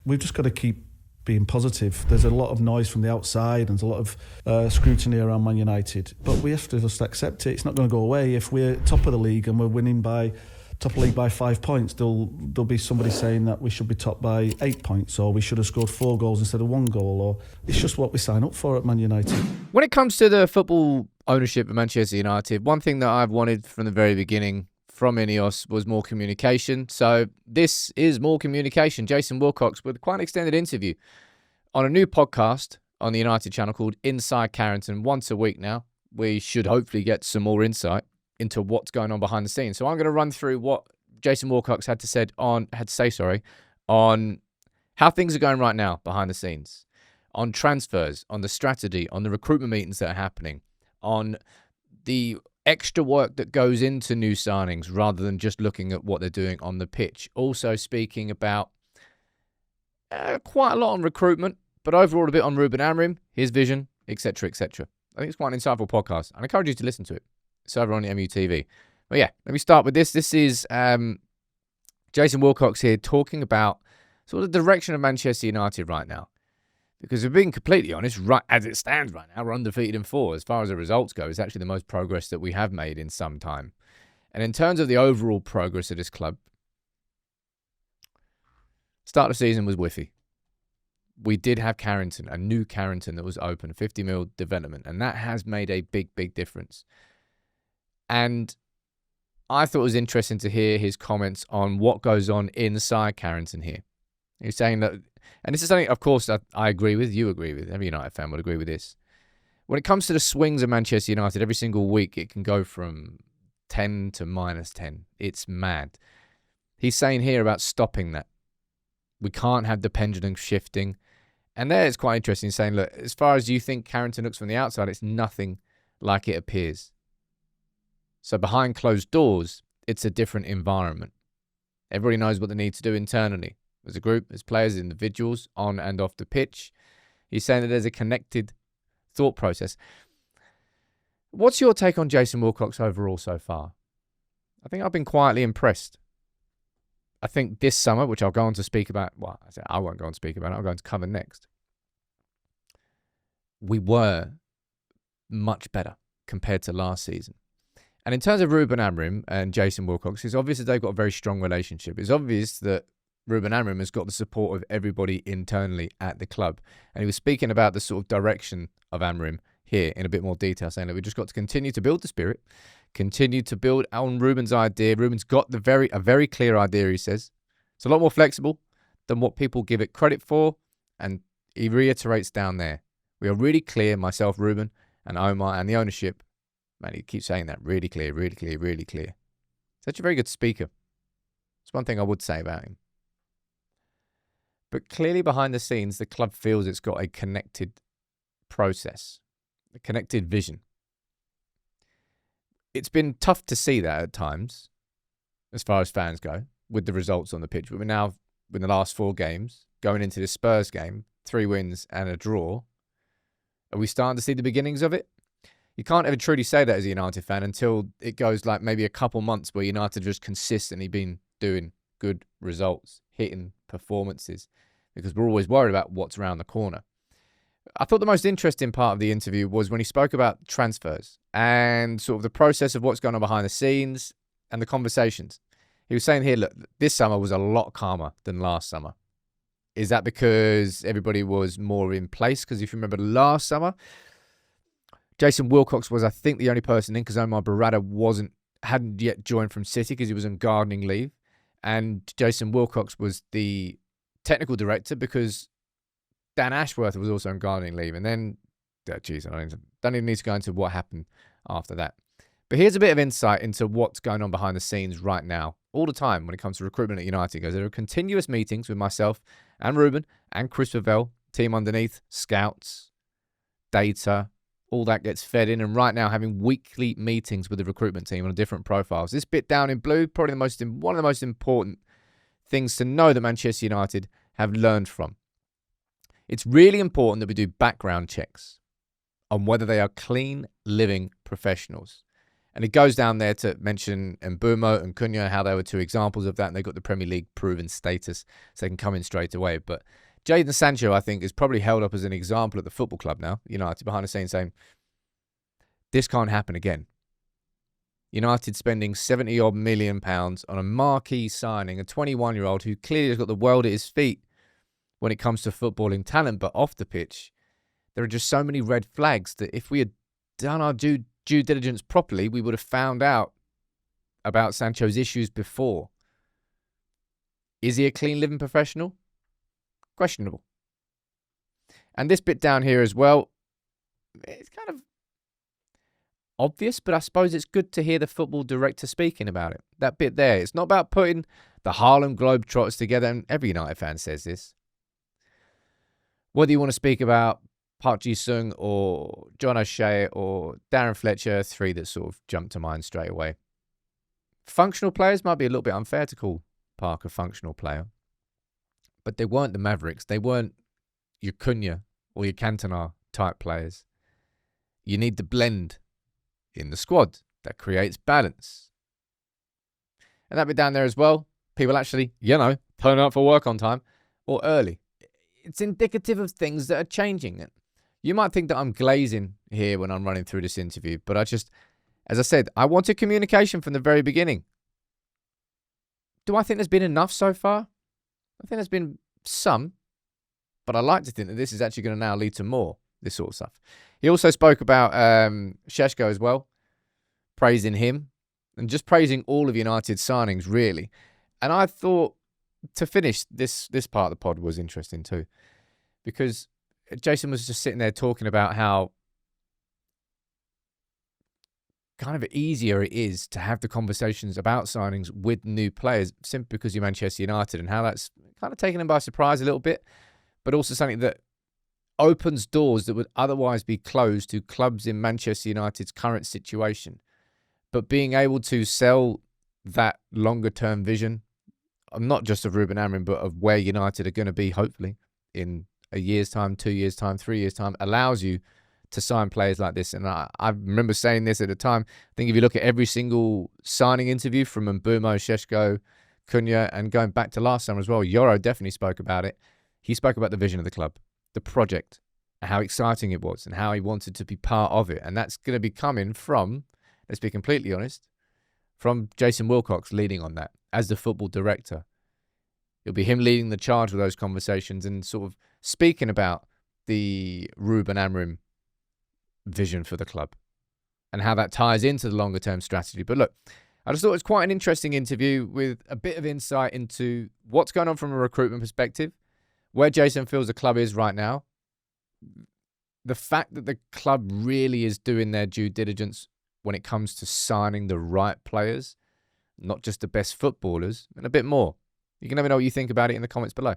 we've just got to keep being positive. There's a lot of noise from the outside and there's a lot of scrutiny around Man United, but we have to just accept it. It's not going to go away. If we're top of the league and we're winning by top of the league by 5 points, there'll be somebody saying that we should be top by 8 points, or we should have scored 4 goals instead of 1 goal, or it's just what we sign up for at Man United. When it comes to the football ownership of Manchester United, one thing that I've wanted from the very beginning from Ineos was more communication. So this is more communication. Jason Wilcox with quite an extended interview on a new podcast on the United channel called Inside Carrington. Once a week now, we should hopefully get some more insight into what's going on behind the scenes. So I'm going to run through what Jason Wilcox had to say on how things are going right now behind the scenes, on transfers, on the strategy, on the recruitment meetings that are happening, on the extra work that goes into new signings rather than just looking at what they're doing on the pitch. Also speaking about quite a lot on recruitment, but overall a bit on Ruben Amorim, his vision, etc., etc. I think it's quite an insightful podcast. I encourage you to listen to it. It's over on the MUTV. But yeah, let me start with this. This is Jason Wilcox here talking about sort of the direction of Manchester United right now. Because if we're being completely honest, right as it stands right now, we're undefeated in 4. As far as the results go, it's actually the most progress that we have made in some time. And in terms of the overall progress of this club, start of the season was whiffy. We did have Carrington, a new Carrington that was open, 50 mil development, and that has made a big, big difference. And I thought it was interesting to hear his comments on what goes on inside Carrington here. He's saying that, and this is something, of course, that I agree with, you agree with, every United fan would agree with this. When it comes to the swings of Manchester United, every single week it can go from 10 to -10. It's mad. He's saying here about stopping that. We can't have the pendulum shifting. And there it's quite interesting, saying, look, as far as you think Carrington looks from the outside, it's nothing like it appears. So behind closed doors, it's a different environment. Everybody knows what they need to do internally. As a group, as players, as individuals, on and off the pitch. He's saying that there's a connected thought process. What's your take on Jason Wilcox overall so far? I think I've been quietly impressed. I think this summer, which I'll go on to speak about, well, I won't go on to speak about it, I'll go on to cover next. We were much better compared to last season. And in terms of Ruben Amorim and Jason Wilcox, it's obvious that they've got a very strong relationship. It's obvious that Ruben Amorim has got the support of everybody internally at the club. And he was speaking about the sort of direction of Amorim here in a bit more detail, saying that we've just got to continue to build the spirit, continue to build on Ruben's idea. Ruben's got a very clear idea, he says. It's a lot more flexible than what people give it credit for. And he reiterates down there, we are really clear, myself, Ruben, and Omar, and the ownership. Man, he keeps saying that, really clear, really clear, really clear. Such a very good speaker. It's one thing I would say about him. But clearly behind the scenes, the club feels it's got a connected process, a connected vision. It's been tough to see that at times, as far as fans go, with the results on the pitch. But we're now, in the last 4 games, going into the Spurs game, 3 wins and a draw. Are we starting to see the beginnings of it? You can't ever truly say that as a United fan until it goes like maybe a couple months where United have just consistently been doing good results, hitting performances, because we're always worried about what's around the corner. I thought the most interesting part of the interview was when he spoke about transfers and sort of the process of what's going on behind the scenes and the conversations. He was saying here, look, this summer was a lot calmer than last summer. Is that because everybody was more in place? Because if you remember last summer, Jason Wilcox was, I think, the only person in, because Omar Barada hadn't yet joined from City because he was on gardening leave. And Jason Wilcox was the technical director because Dan Ashworth was also on gardening leave. And then, I don't even need to go into what happened after that. But here's a bit of insight into what's going on behind the scenes right now, all the time when it comes to recruitment at United. Because there are continuous meetings with myself and Ruben and Chris Pavel, team underneath, scouts, data, all that gets fed in. And right now having weekly meetings with the recruitment team on different profiles. This bit down in blue, probably one of the most important things to know that Manchester United have learned from. It's really important that we do background checks on whether they are clean living professionals. And he goes down there to mention Mbeumo and Cunha, how they were 2 examples of that, and they got the Premier League proven status, so they can come in straight away. But Jadon Sancho, I think, is probably held up as an example at the football club now. United behind the scenes saying, this can't happen again. United spending £70-odd million on a marquee signing, a 21-year-old who clearly has got the world at his feet when it comes to footballing talent, but off the pitch, there are just so many red flags that if we had done our due diligence properly, we would have found out about Sancho's issues before. Is he a clean living professional? Questionable. And this bit down here as well, it's kind of obvious, but I suppose it's good to hear the football director speaking about it. That bit there, it's not about putting the Harlem Globetrotters together, and every United fan says this. Whether you want to speak about Park Ji-sung or John O'Shea or Darren Fletcher, 3 that sort of jump to mind straight away. Functional players might be a little bit unfair to call Park a functional player, but they weren't the Mavericks. They weren't your Cunha or your Cantona type players. You need the blend in the squad that creates balance. And that bit down there as well, people actually, turn up for work on time or early. It's indicative of things that are changing. You might think that I'm glazing here when I'm running through this interview, but as I said, I wanted communication from the very beginning. Do I think there's been enough so far? I think there's been some, but I like to think that this is actually going to now lead to more, this sort of stuff. He also spoke about Šeško as well, praising him and just praising all of United's signings, really. And I thought to finish this part of the pod was interesting too, because Jason was just sitting there talking about how kind of easier it is to have the conversations about signings with new players simply because you're Manchester United, and how that's kind of taken him by surprise a little bit, but also something that opens doors that would otherwise be closed to clubs in Manchester United's current situation. But being able to sell that longer-term vision, not just of Ruben Amorim, but of where United are going to be, hopefully, in a year's time, 2 years' time, 3 years' time, allows you to sign players like this. And I remember saying this at the time. I think if you look at every single signing interview from Mbeumo, Šeško, Cunha, and going back to last summer as well, Yoro definitely spoke about it. He spoke about the vision of the club, the project, and how exciting it was, and how he wanted to be part of it. And that's going to be coming from, let's be completely honest, from Jason Wilcox leading on that as the football director. It'll be him leading the charge with those conversations and sort of speaking about the Ruben Amorim vision for the club and how that ties into the longer term strategy. But look, I just thought it was quite an interesting interview with a bit of insight into what's going on from a recruitment perspective, where Jason feels the club is right now, the fact that the club really is doing their due diligence when it comes to signing the right players, not just the best footballers, and a bit more. You can let me know what you think about it in the comments below.